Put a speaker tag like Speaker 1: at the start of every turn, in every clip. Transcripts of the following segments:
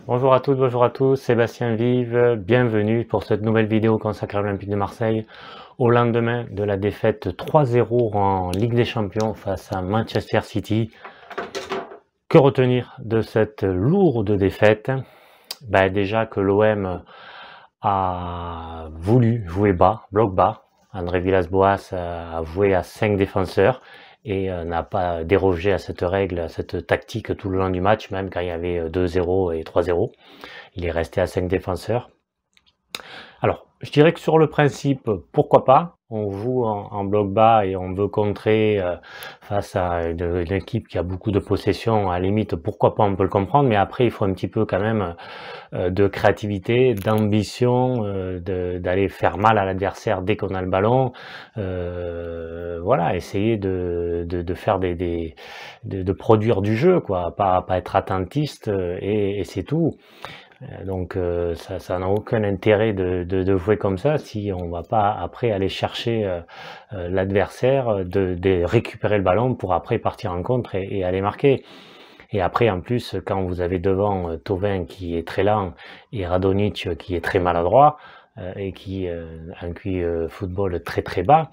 Speaker 1: Bonjour à toutes, bonjour à tous, Sébastien Vive, bienvenue pour cette nouvelle vidéo consacrée à l'Olympique de Marseille au lendemain de la défaite 3-0 en Ligue des Champions face à Manchester City. Que retenir de cette lourde défaite? Déjà que l'OM a voulu jouer bas, bloc bas. André Villas-Boas a joué à 5 défenseurs et n'a pas dérogé à cette règle, à cette tactique tout le long du match, même quand il y avait 2-0 et 3-0. Il est resté à 5 défenseurs. Alors, je dirais que sur le principe, pourquoi pas? On joue en bloc bas et on veut contrer face à une équipe qui a beaucoup de possession. À la limite, pourquoi pas, on peut le comprendre, mais après, il faut un petit peu quand même de créativité, d'ambition, d'aller faire mal à l'adversaire dès qu'on a le ballon. Voilà, essayer de faire de produire du jeu, quoi, pas être attentiste et c'est tout. Donc ça n'a aucun intérêt de jouer comme ça si on va pas après aller chercher l'adversaire, de récupérer le ballon pour après partir en contre et aller marquer. Et après, en plus, quand vous avez devant Thauvin qui est très lent et Radonjic qui est très maladroit et qui a un QI football très très bas,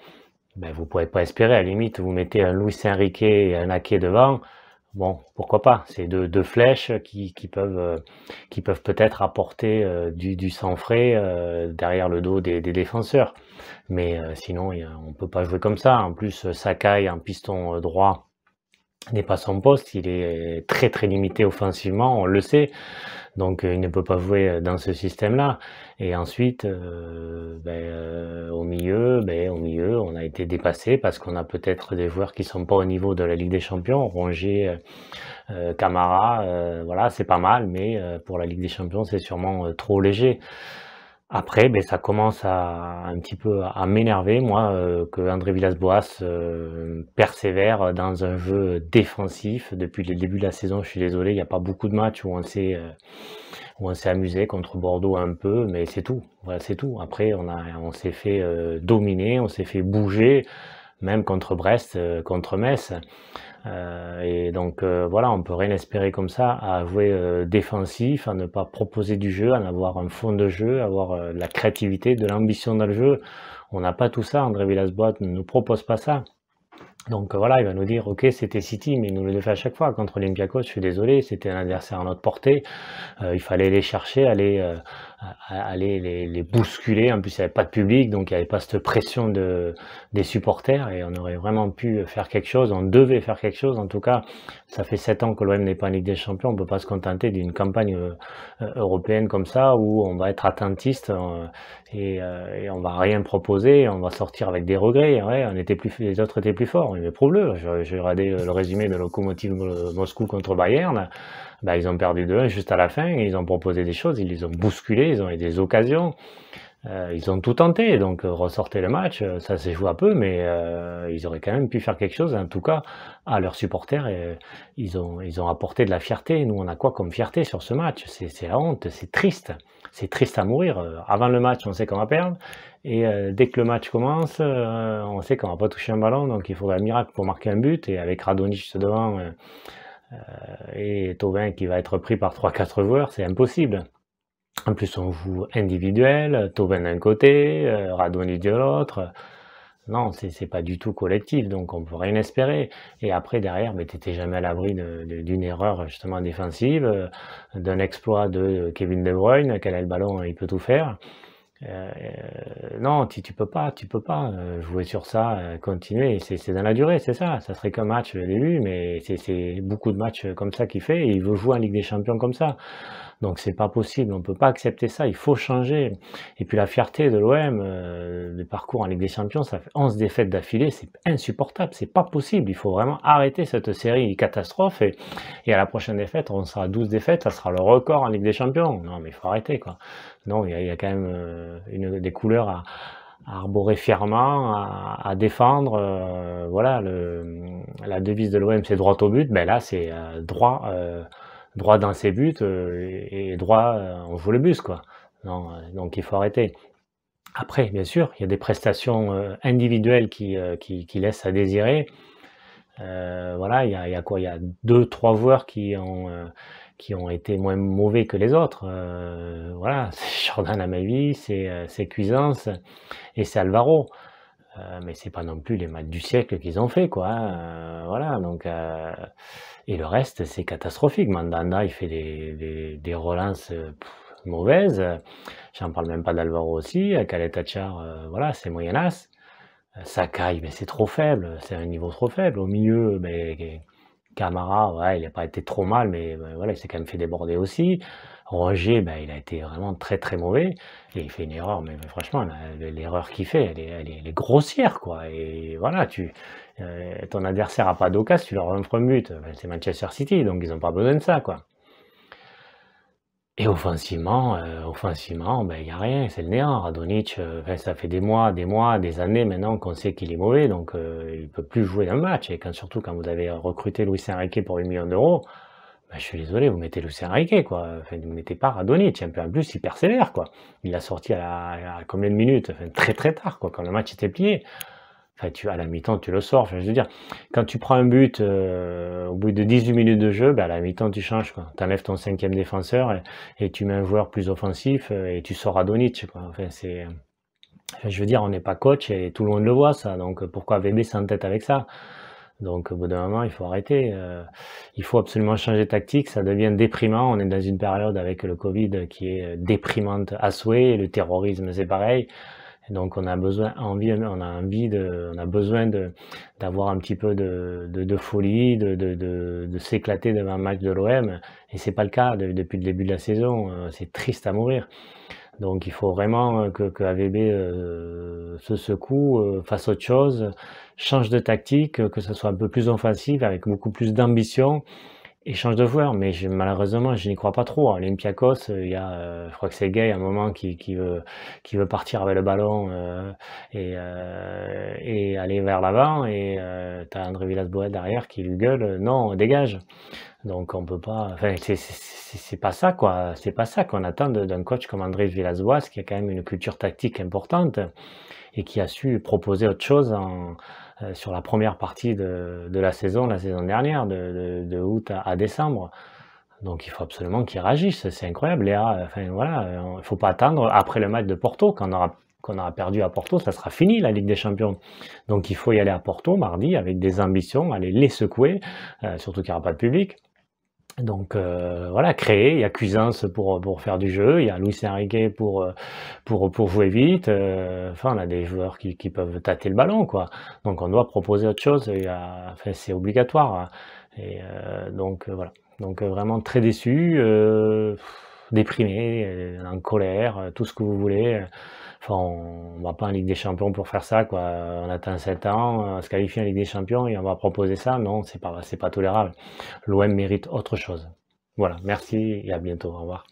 Speaker 1: vous ne pourrez pas espérer. À la limite, vous mettez un Luis Enrique et un Ake devant. Bon, pourquoi pas? C'est deux flèches qui peuvent peut-être apporter du sang frais derrière le dos des défenseurs. Mais sinon, on peut pas jouer comme ça. En plus, Sakai en piston droit n'est pas son poste, il est très très limité offensivement, on le sait, donc il ne peut pas jouer dans ce système-là. Et ensuite, au milieu, on a été dépassé parce qu'on a peut-être des joueurs qui sont pas au niveau de la Ligue des Champions. Rongier, Camara, voilà, c'est pas mal, mais pour la Ligue des Champions, c'est sûrement trop léger. Après, ça commence un petit peu à m'énerver, moi, que André Villas-Boas persévère dans un jeu défensif. Depuis le début de la saison, je suis désolé, il n'y a pas beaucoup de matchs où on s'est amusé contre Bordeaux un peu, mais c'est tout. Voilà, c'est tout. Après, on s'est fait dominer, on s'est fait bouger, même contre Brest, contre Metz. Et donc voilà, on peut rien espérer comme ça, à jouer défensif, à ne pas proposer du jeu, à avoir un fond de jeu, à avoir de la créativité, de l'ambition dans le jeu. On n'a pas tout ça, André Villas-Boas ne nous propose pas ça. Donc voilà, il va nous dire, ok, c'était City, mais il nous le fait à chaque fois. Contre Olympiakos, je suis désolé, c'était un adversaire à notre portée. Il fallait les chercher, aller les bousculer. En plus, il n'y avait pas de public, donc il n'y avait pas cette pression des supporters et on aurait vraiment pu faire quelque chose. On devait faire quelque chose. En tout cas, ça fait 7 ans que l'OM n'est pas en Ligue des Champions. On ne peut pas se contenter d'une campagne européenne comme ça où on va être attentiste et on va rien proposer. On va sortir avec des regrets. Ouais, les autres étaient plus forts. Mais prouve-le. J'ai regardé le résumé de Lokomotiv Moscou contre Bayern. Ils ont perdu 2-1 juste à la fin, ils ont proposé des choses, ils les ont bousculés, ils ont eu des occasions, ils ont tout tenté, donc ressortez le match, ça s'est joué un peu, mais ils auraient quand même pu faire quelque chose, en tout cas, à leurs supporters, et ils ont apporté de la fierté. Nous, on a quoi comme fierté sur ce match? C'est la honte, c'est triste à mourir. Avant le match, on sait qu'on va perdre, et dès que le match commence, on sait qu'on va pas toucher un ballon, donc il faudrait un miracle pour marquer un but, et avec Radonjic devant... et Thauvin qui va être pris par 3-4 joueurs, c'est impossible. En plus, on joue individuel, Thauvin d'un côté, Radonjic de l'autre. Non, c'est pas du tout collectif, donc on peut rien espérer. Et après, derrière, t'étais jamais à l'abri d'une erreur justement défensive, d'un exploit de Kevin De Bruyne, quel a le ballon, il peut tout faire. Non, tu peux pas jouer sur ça, continuer. C'est dans la durée, c'est ça. Ça serait qu'un match au début, mais c'est beaucoup de matchs comme ça qu'il fait. Et il veut jouer en Ligue des Champions comme ça. Donc c'est pas possible. On peut pas accepter ça. Il faut changer. Et puis la fierté de l'OM, le parcours en Ligue des Champions, ça fait 11 défaites d'affilée. C'est insupportable. C'est pas possible. Il faut vraiment arrêter cette série catastrophe. Et à la prochaine défaite, on sera à 12 défaites. Ça sera le record en Ligue des Champions. Non, mais il faut arrêter, quoi. Non, il y a quand même des couleurs à arborer fièrement, à défendre. Voilà, la devise de l'OM, c'est droit au but. Là, c'est droit dans ses buts et droit, on joue le bus, quoi. Non, donc il faut arrêter. Après, bien sûr, il y a des prestations individuelles qui laissent à désirer. Voilà, il y a quoi? Il y a 2-3 joueurs qui ont été moins mauvais que les autres. Voilà, c'est Jordan Amavi, c'est Cuisance et c'est Alvaro. Mais c'est pas non plus les matchs du siècle qu'ils ont fait, quoi. Voilà, donc et le reste, c'est catastrophique. Mandanda, il fait des relances mauvaises. J'en parle même pas d'Alvaro aussi. Khaled-Tachar, voilà, c'est moyenasse. Sakai, mais c'est trop faible, c'est un niveau trop faible. Au milieu, ben, Camara, ouais, il n'a pas été trop mal, mais ben, voilà, il s'est quand même fait déborder aussi. Roger, ben, il a été vraiment très très mauvais et il fait une erreur, mais franchement, l'erreur qu'il fait, elle est grossière, quoi. Et voilà, ton adversaire a pas d'occasion, tu leur offres un but, ben, c'est Manchester City, donc ils n'ont pas besoin de ça, quoi. Et offensivement, ben, il y a rien, c'est le néant. Radonjic, enfin, ça fait des mois, des années maintenant qu'on sait qu'il est mauvais, donc il peut plus jouer un match. Et surtout quand vous avez recruté Luis Enrique pour 8 millions d'euros, ben, je suis désolé, vous mettez Luis Enrique, quoi. Enfin, vous mettez pas Radonjic. Un peu en plus, il persévère, quoi. Il l'a sorti à combien de minutes? Enfin, très très tard, quoi, quand le match était plié. Enfin, à la mi-temps, tu le sors. Enfin, je veux dire, quand tu prends un but au bout de 18 minutes de jeu, ben, à la mi-temps, tu changes, quoi. Tu enlèves ton cinquième défenseur et tu mets un joueur plus offensif et tu sors Radonjic, quoi. Enfin, je veux dire, on n'est pas coach et tout le monde le voit, ça. Donc, pourquoi VB s'entête avec ça? Donc, au bout d'un moment, il faut arrêter. Il faut absolument changer de tactique. Ça devient déprimant. On est dans une période avec le Covid qui est déprimante à souhait. Le terrorisme, c'est pareil. Donc on a besoin d'avoir un petit peu de folie, de s'éclater devant un match de l'OM, et c'est pas le cas depuis le début de la saison. C'est triste à mourir. Donc il faut vraiment que AVB se secoue, fasse autre chose, change de tactique, que ce soit un peu plus offensif, avec beaucoup plus d'ambition, échange de joueurs, mais malheureusement, je n'y crois pas trop. À Olympiakos, il y a, je crois que c'est Gay à un moment qui veut partir avec le ballon et aller vers l'avant, et tu as André Villas-Boas derrière qui lui gueule, non, dégage. Donc on peut pas, enfin c'est pas ça, quoi. C'est pas ça qu'on attend d'un coach comme André Villas-Boas, qui a quand même une culture tactique importante et qui a su proposer autre chose sur la première partie de la saison dernière, de août à décembre. Donc il faut absolument qu'il réagisse, c'est incroyable. Léa, enfin voilà, il ne faut pas attendre après le match de Porto, qu'on aura perdu à Porto, ça sera fini la Ligue des Champions. Donc il faut y aller à Porto mardi avec des ambitions, aller les secouer, surtout qu'il n'y aura pas de public. Donc voilà, créer, il y a Cuisance pour faire du jeu, il y a Luis Enrique pour jouer vite, enfin on a des joueurs qui peuvent tâter le ballon, quoi. Donc on doit proposer autre chose, enfin, c'est obligatoire. Et donc voilà, donc vraiment très déçu, déprimé, en colère, tout ce que vous voulez. Enfin, on va pas en Ligue des Champions pour faire ça, quoi. On attend 7 ans, on se qualifie en Ligue des Champions et on va proposer ça. Non, c'est pas tolérable. L'OM mérite autre chose. Voilà, merci et à bientôt. Au revoir.